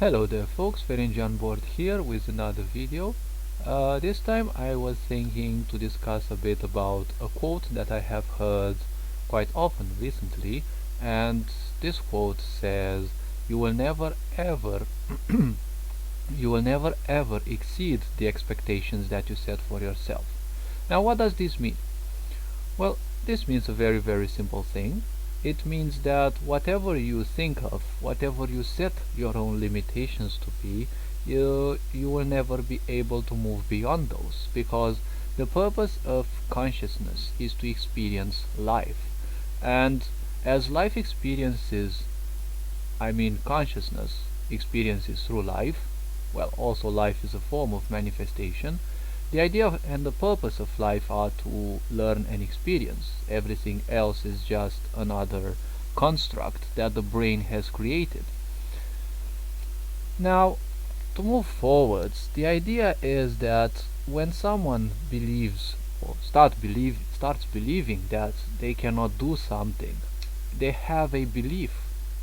Hello there folks, Ferengi on board here with another video. This time I was thinking to discuss a bit about a quote that I have heard quite often recently, and this quote says, you will never ever you will never ever exceed the expectations that you set for yourself. Now what does this mean? Well, this means a very simple thing. It means that whatever you think of, whatever you set your own limitations to be, you will never be able to move beyond those, because the purpose of consciousness is to experience life. And as life experiences, I mean consciousness experiences through life, well, also life is a form of manifestation. The idea and the purpose of life are to learn and experience. Everything else is just another construct that the brain has created. Now, to move forwards, the idea is that when someone believes or starts believing that they cannot do something, they have a belief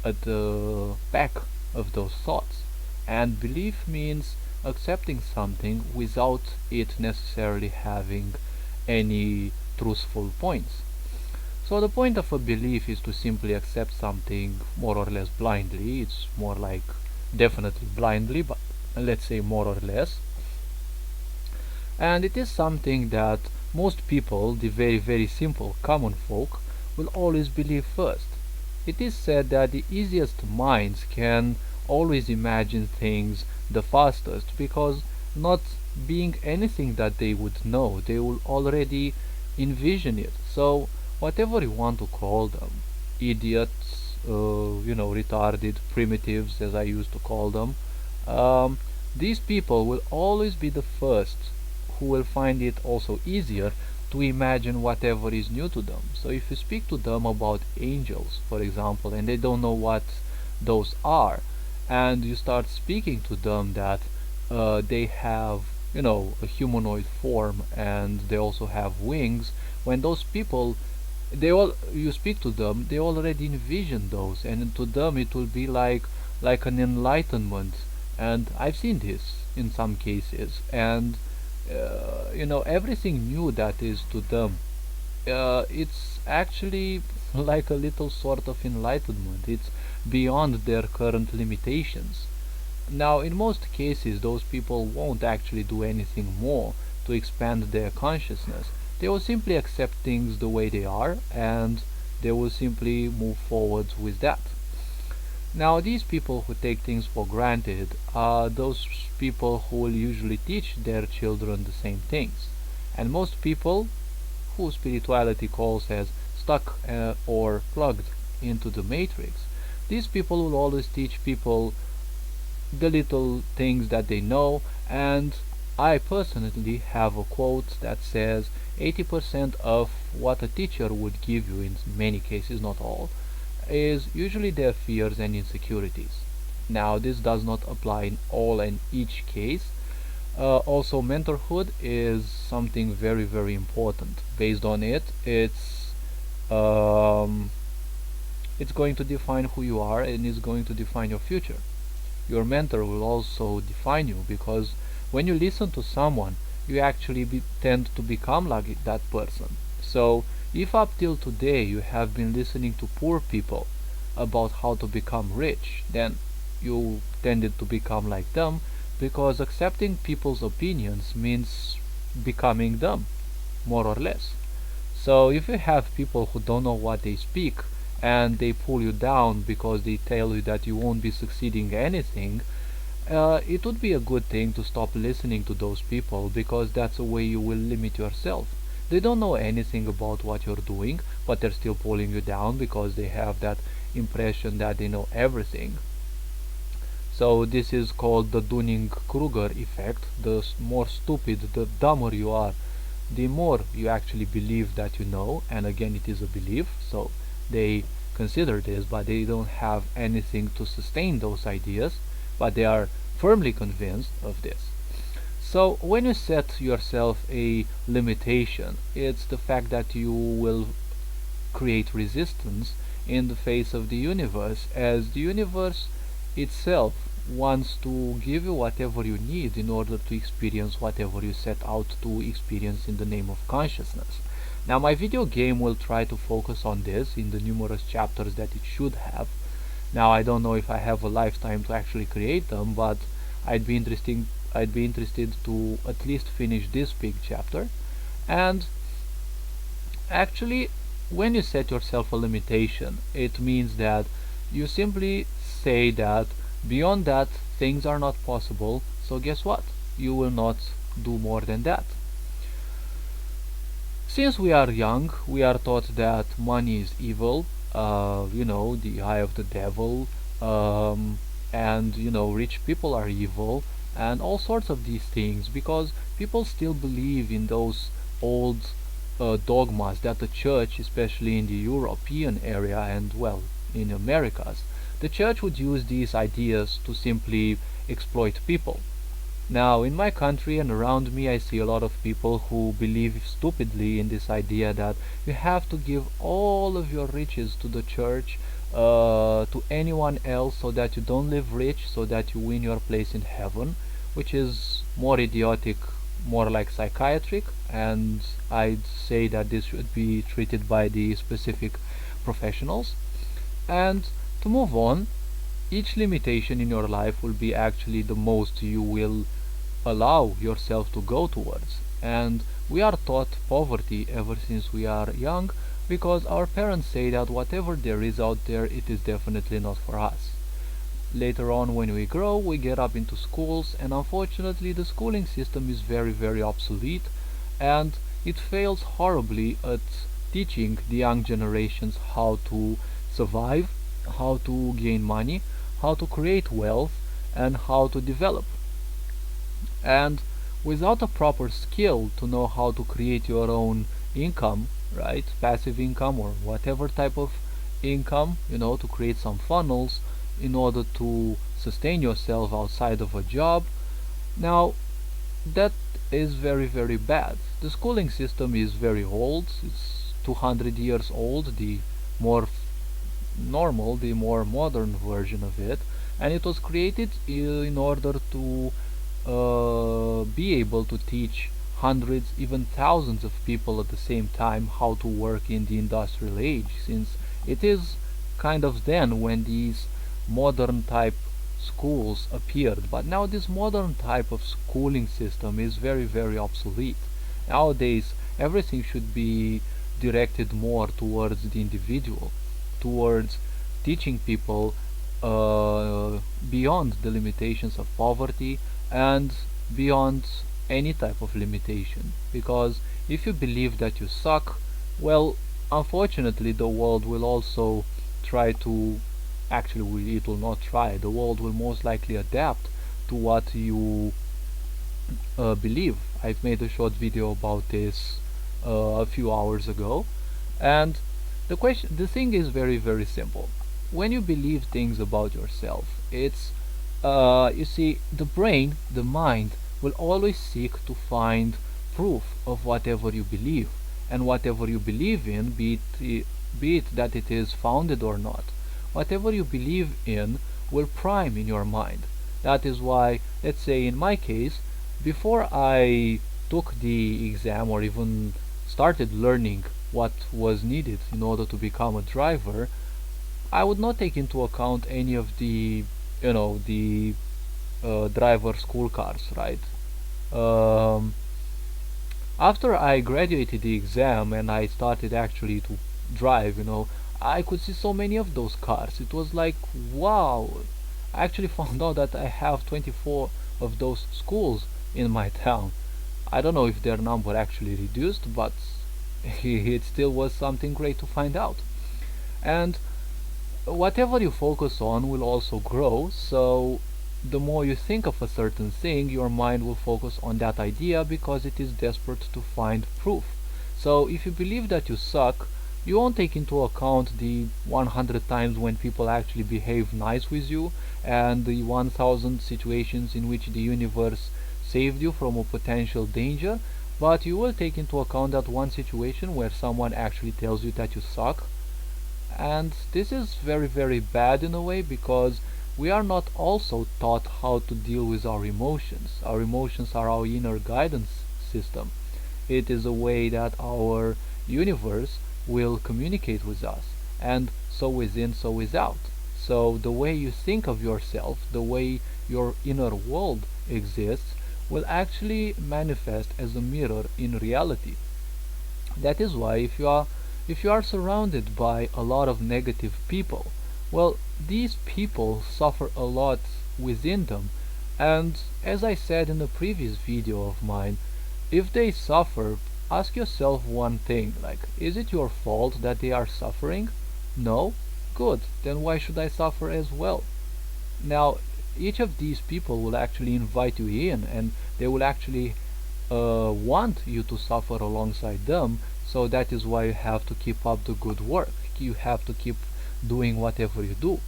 at the back of those thoughts. And belief means accepting something without it necessarily having any truthful points. So the point of a belief is to simply accept something more or less blindly. It's more like definitely blindly, but let's say more or less. And it is something that most people, the very simple common folk, will always believe first. It is said that the easiest minds can always imagine things the fastest, because not being anything that they would know, they will already envision it. So whatever you want to call them, idiots, retarded, primitives, as I used to call them, um, these people will always be the first who will find it also easier to imagine whatever is new to them. So if you speak to them about angels, for example, and they don't know what those are, and you start speaking to them that they have, a humanoid form and they also have wings, when those people, you speak to them, they already envision those, and to them it will be like an enlightenment. And I've seen this in some cases, and everything new that is to them, it's actually like a little sort of enlightenment. It's beyond their current limitations. Now, in most cases, those people won't actually do anything more to expand their consciousness. They will simply accept things the way they are, and they will simply move forward with that. Now, these people who take things for granted are those people who will usually teach their children the same things. And most people who spirituality calls as stuck or plugged into the matrix, these people will always teach people the little things that they know. And I personally have a quote that says 80% of what a teacher would give you, in many cases, not all, is usually their fears and insecurities. Now, this does not apply in all and each case. Also, mentorhood is something very important. Based on it, it's going to define who you are, and it's going to define your future. Your mentor will also define you, because when you listen to someone, you actually tend to become like that person. So if up till today you have been listening to poor people about how to become rich, then you tended to become like them, because accepting people's opinions means becoming them, more or less. So if you have people who don't know what they speak, and they pull you down because they tell you that you won't be succeeding anything, it would be a good thing to stop listening to those people, because that's a way you will limit yourself. They don't know anything about what you're doing, but they're still pulling you down because they have that impression that they know everything. So this is called the Dunning-Kruger effect. The more stupid, the dumber you are, the more you actually believe that you know. And again, it is a belief, so they consider this, but they don't have anything to sustain those ideas, but they are firmly convinced of this. So when you set yourself a limitation, it's the fact that you will create resistance in the face of the universe, as the universe itself wants to give you whatever you need in order to experience whatever you set out to experience in the name of consciousness. Now, my video game will try to focus on this in the numerous chapters that it should have. Now, I don't know if I have a lifetime to actually create them, but I'd be interested to at least finish this big chapter. And actually, when you set yourself a limitation, it means that you simply say that beyond that things are not possible, so guess what? You will not do more than that. Since we are young, we are taught that money is evil, the eye of the devil, and rich people are evil, and all sorts of these things, because people still believe in those old dogmas that the church, especially in the European area and, well, in Americas, the church would use these ideas to simply exploit people. Now, in my country and around me, I see a lot of people who believe stupidly in this idea that you have to give all of your riches to the church, to anyone else, so that you don't live rich, so that you win your place in heaven, which is more idiotic, more like psychiatric, and I'd say that this should be treated by the specific professionals. And to move on, each limitation in your life will be actually the most you will allow yourself to go towards. And we are taught poverty ever since we are young, because our parents say that whatever there is out there, it is definitely not for us. Later on, when we grow, we get up into schools, and unfortunately the schooling system is very, very obsolete, and it fails horribly at teaching the young generations how to survive, how to gain money, how to create wealth, and how to develop. And without a proper skill to know how to create your own income, right, passive income or whatever type of income, to create some funnels in order to sustain yourself outside of a job, now that is very, very bad. The schooling system is very old. It's 200 years old, the more normal, the more modern version of it, and it was created in order to be able to teach hundreds, even thousands of people at the same time how to work in the industrial age, since it is kind of then when these modern type schools appeared. But now this modern type of schooling system is very, very obsolete. Nowadays everything should be directed more towards the individual, towards teaching people beyond the limitations of poverty and beyond any type of limitation. Because if you believe that you suck, well, unfortunately the world will also try to, actually it will not try, the world will most likely adapt to what you believe. I've made a short video about this a few hours ago, and the thing is very, very simple. When you believe things about yourself, it's you see, the brain, the mind, will always seek to find proof of whatever you believe, and whatever you believe in, be it that it is founded or not, whatever you believe in will prime in your mind. That is why, let's say in my case, before I took the exam or even started learning what was needed in order to become a driver, I would not take into account any of the driver school cars, right? Um, After I graduated the exam and I started actually to drive, I could see so many of those cars. It was like, wow! I actually found out that I have 24 of those schools in my town. I don't know if their number actually reduced, but it still was something great to find out. And whatever you focus on will also grow, so the more you think of a certain thing, your mind will focus on that idea because it is desperate to find proof. So if you believe that you suck, you won't take into account the 100 times when people actually behave nice with you, and the 1000 situations in which the universe saved you from a potential danger, but you will take into account that one situation where someone actually tells you that you suck. And this is very, very bad in a way, because we are not also taught how to deal with our emotions. Our emotions are our inner guidance system. It is a way that our universe will communicate with us, and so within, so without. So the way you think of yourself, the way your inner world exists, will actually manifest as a mirror in reality. That is why if you are surrounded by a lot of negative people, well, these people suffer a lot within them. And as I said in a previous video of mine, if they suffer, ask yourself one thing, like, is it your fault that they are suffering? No? Good. Then why should I suffer as well? Now, each of these people will actually invite you in, and they will actually want you to suffer alongside them. So that is why you have to keep up the good work. You have to keep doing whatever you do,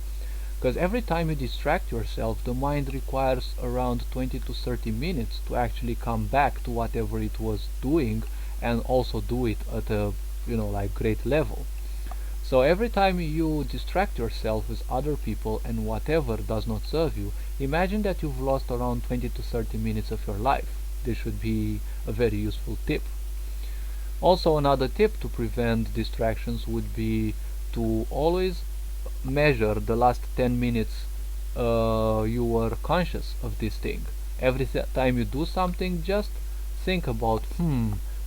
because every time you distract yourself, the mind requires around 20 to 30 minutes to actually come back to whatever it was doing, and also do it at a like great level. So every time you distract yourself with other people and whatever does not serve you, imagine that you've lost around 20 to 30 minutes of your life. This should be a very useful tip. Also, another tip to prevent distractions would be to always measure the last 10 minutes you were conscious of this thing. Every time you do something, just think about,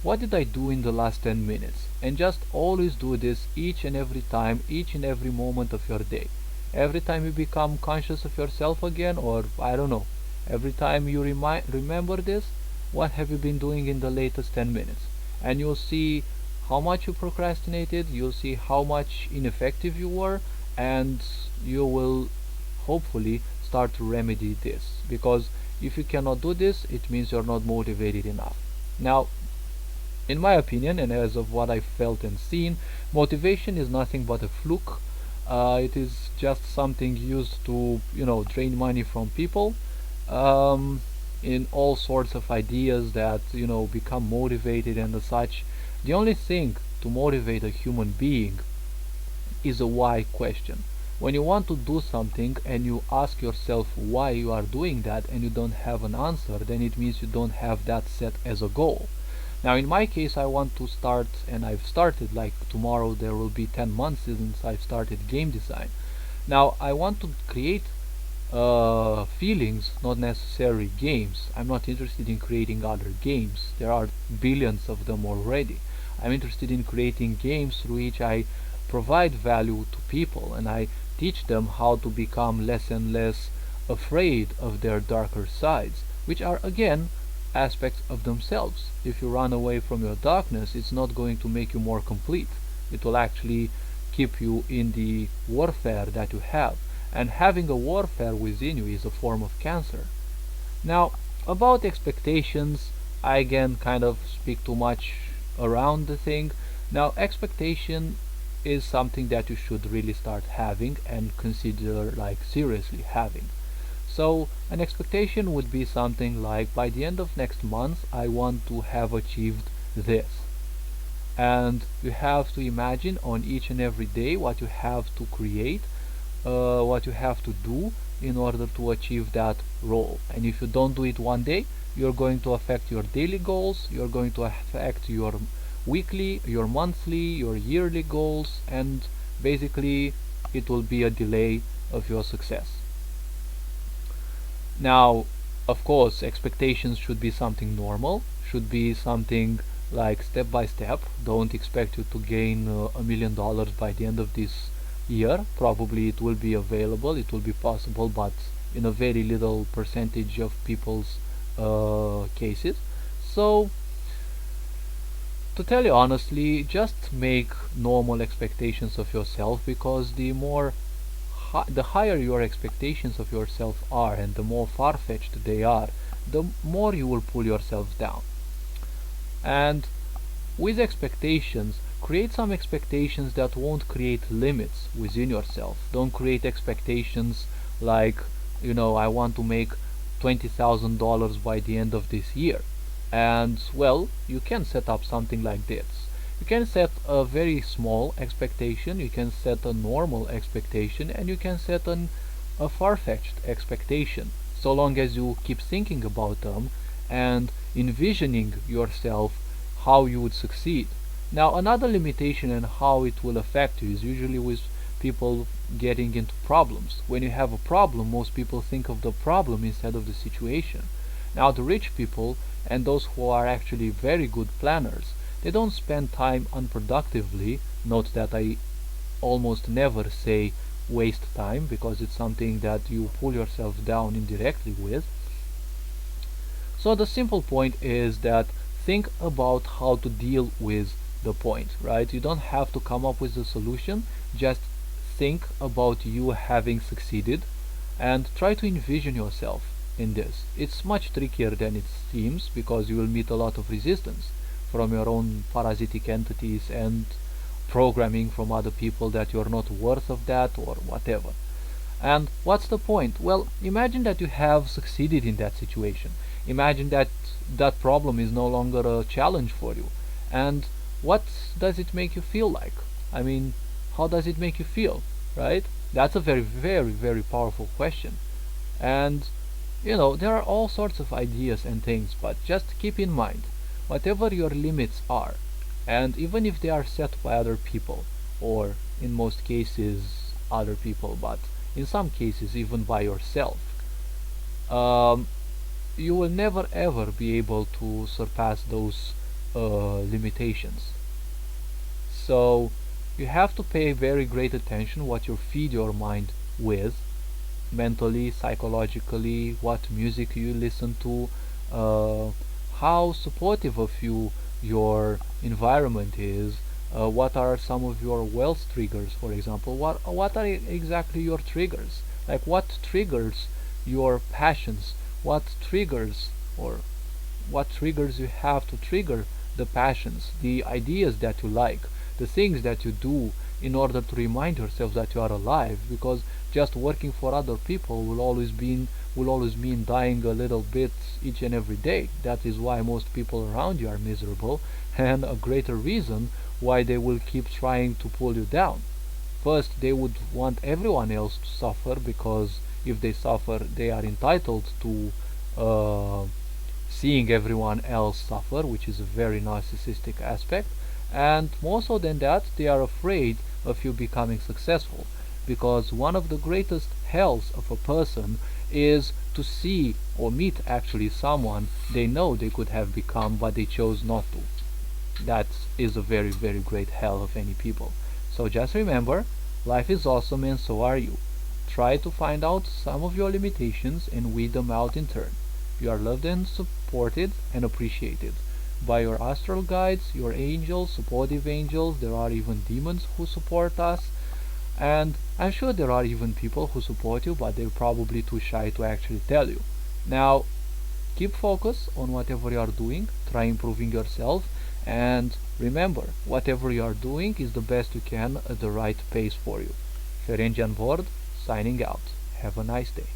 what did I do in the last 10 minutes? And just always do this each and every time, each and every moment of your day. Every time you become conscious of yourself again, or I don't know, every time you remember this, what have you been doing in the latest 10 minutes? And you'll see how much you procrastinated, you'll see how much ineffective you were, and you will hopefully start to remedy this. Because if you cannot do this, it means you're not motivated enough. Now, in my opinion, and as of what I felt and seen, motivation is nothing but a fluke. It is just something used to, drain money from people, in all sorts of ideas that, become motivated and such. The only thing to motivate a human being is a why question. When you want to do something and you ask yourself why you are doing that and you don't have an answer, then it means you don't have that set as a goal. Now, in my case, I want to start, and I've started, like tomorrow there will be 10 months since I've started game design. Now, I want to create feelings, not necessarily games. I'm not interested in creating other games. There are billions of them already. I'm interested in creating games through which I provide value to people, and I teach them how to become less and less afraid of their darker sides, which are again aspects of themselves. If you run away from your darkness, it's not going to make you more complete. It will actually keep you in the warfare that you have. And having a warfare within you is a form of cancer. Now, about expectations, I again kind of speak too much around the thing. Now, expectation is something that you should really start having and consider like seriously having. So an expectation would be something like, by the end of next month I want to have achieved this. And you have to imagine on each and every day what you have to create, what you have to do in order to achieve that role. And if you don't do it one day, you're going to affect your daily goals, you're going to affect your weekly, your monthly, your yearly goals, and basically it will be a delay of your success. Now, of course, expectations should be something normal, should be something like step by step. Don't expect you to gain $1 million by the end of this year. Probably it will be available, it will be possible, but in a very little percentage of people's cases. So, to tell you honestly, just make normal expectations of yourself, because the higher your expectations of yourself are and the more far-fetched they are, the more you will pull yourself down. And with expectations, create some expectations that won't create limits within yourself. Don't create expectations like, I want to make $20,000 by the end of this year. And well, you can set up something like this. You can set a very small expectation, you can set a normal expectation, and you can set an a far-fetched expectation, so long as you keep thinking about them and envisioning yourself how you would succeed. Now, another limitation and how it will affect you is usually with people getting into problems. When you have a problem, most people think of the problem instead of the situation. Now, the rich people and those who are actually very good planners, they don't spend time unproductively. Note that I almost never say waste time because it's something that you pull yourself down indirectly with. So the simple point is that think about how to deal with the point, right? You don't have to come up with a solution, just think about you having succeeded and try to envision yourself in this. It's much trickier than it seems because you will meet a lot of resistance from your own parasitic entities and programming from other people that you're not worth of that or whatever. And what's the point? Well, imagine that you have succeeded in that situation. Imagine that that problem is no longer a challenge for you. And what does it make you feel like? I mean, how does it make you feel, right? That's a very, very, very powerful question. And, there are all sorts of ideas and things, but just keep in mind, whatever your limits are, and even if they are set by other people, or in most cases, other people, but in some cases, even by yourself, um, you will never ever be able to surpass those limitations. So you have to pay very great attention what you feed your mind with, mentally, psychologically, what music you listen to, uh, how supportive of you your environment is, what are some of your wealth triggers, for example, what are exactly your triggers, like what triggers your passions, what triggers or what triggers you have to trigger the passions, the ideas that you like, the things that you do in order to remind yourself that you are alive, because just working for other people will always mean dying a little bit each and every day. That is why most people around you are miserable, and a greater reason why they will keep trying to pull you down. First, they would want everyone else to suffer because if they suffer, they are entitled to uh, seeing everyone else suffer, which is a very narcissistic aspect. And more so than that, they are afraid of you becoming successful, because one of the greatest hells of a person is to see or meet actually someone they know they could have become but they chose not to. That is a very, very great hell of any people. So just remember, life is awesome and so are you. Try to find out some of your limitations and weed them out in turn. You are loved and supported and appreciated by your astral guides, your angels, supportive angels. There are even demons who support us, and I'm sure there are even people who support you, but they're probably too shy to actually tell you. Now, keep focus on whatever you are doing, try improving yourself, and remember, whatever you are doing is the best you can at the right pace for you. Ferengi on board, signing out. Have a nice day.